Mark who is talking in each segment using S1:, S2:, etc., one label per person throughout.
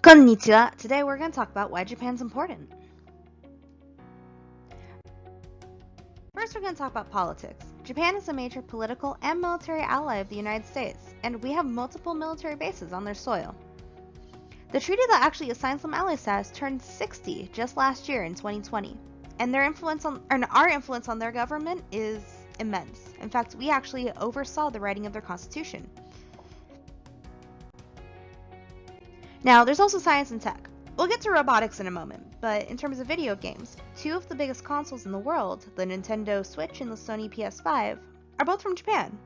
S1: Konnichiwa! Today we're going to talk about why Japan's important. First, we're going to talk about politics. Japan is a major political and military ally of the United States, and we have multiple military bases on their soil. The treaty that actually assigns them ally status turned 60 just last year in 2020, and our influence on their government is immense. In fact, we actually oversaw the writing of their constitution. Now, there's also science and tech. We'll get to robotics in a moment, but in terms of video games, two of the biggest consoles in the world, the Nintendo Switch and the Sony PS5, are both from Japan.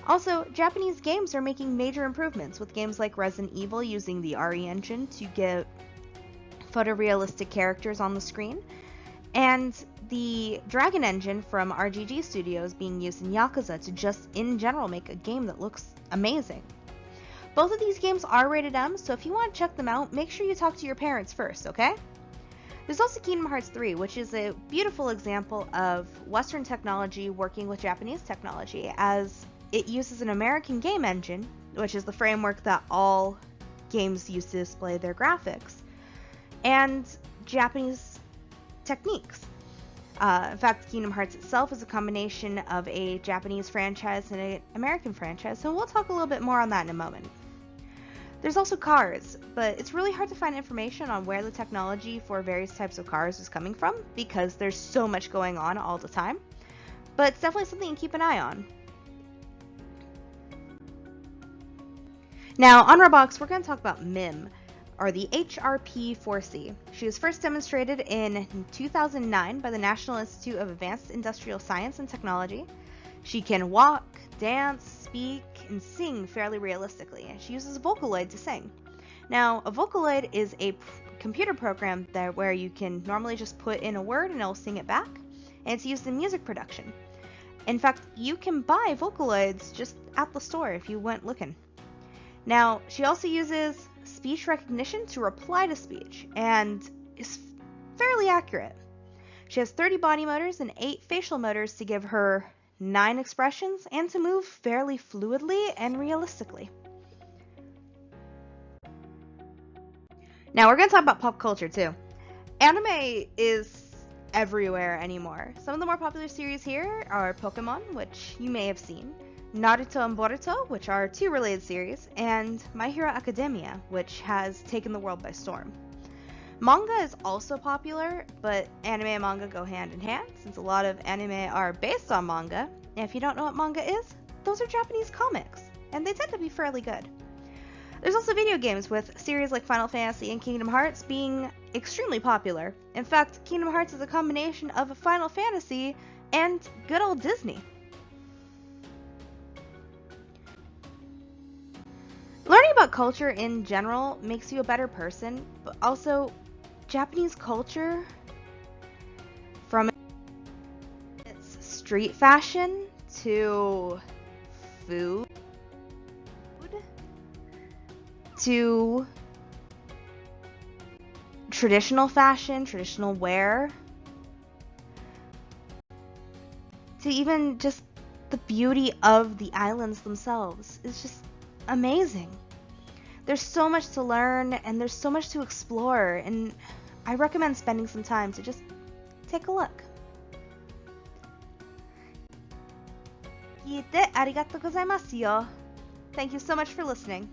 S1: Also, Japanese games are making major improvements, with games like Resident Evil using the RE engine to get photorealistic characters on the screen, and the Dragon engine from RGG Studios being used in Yakuza to just in general make a game that looks amazing. Both of these games are rated M, so if you want to check them out, make sure you talk to your parents first, okay? There's also Kingdom Hearts 3, which is a beautiful example of Western technology working with Japanese technology, as it uses an American game engine, which is the framework that all games use to display their graphics, and Japanese techniques. In fact, Kingdom Hearts itself is a combination of a Japanese franchise and an American franchise, so we'll talk a little bit more on that in a moment. There's also cars, but it's really hard to find information on where the technology for various types of cars is coming from because there's so much going on all the time. But it's definitely something to keep an eye on. Now, on Roblox, we're going to talk about MIM, or the HRP-4C. She was first demonstrated in 2009 by the National Institute of Advanced Industrial Science and Technology. She can walk, dance, speak, and sing fairly realistically, and she uses a Vocaloid to sing. Now, a Vocaloid is a computer program where you can normally just put in a word and it'll sing it back, and it's used in music production. In fact, you can buy Vocaloids just at the store if you went looking. Now, she also uses speech recognition to reply to speech, and is fairly accurate. She has 30 body motors and 8 facial motors to give her 9 expressions and to move fairly fluidly and realistically. Now we're going to talk about pop culture too. Anime is everywhere anymore. Some of the more popular series here are Pokemon, which you may have seen, Naruto and Boruto, which are 2 related series, and My Hero Academia, which has taken the world by storm. Manga is also popular, but anime and manga go hand in hand, since a lot of anime are based on manga, and if you don't know what manga is, those are Japanese comics, and they tend to be fairly good. There's also video games, with series like Final Fantasy and Kingdom Hearts being extremely popular. In fact, Kingdom Hearts is a combination of a Final Fantasy and good old Disney. Learning about culture in general makes you a better person, but also Japanese culture, from its street fashion to food to traditional fashion, traditional wear, to even just the beauty of the islands themselves is just amazing. There's so much to learn and there's so much to explore, and I recommend spending some time to just take a look. 聞いてありがとうございますよ. Thank you so much for listening.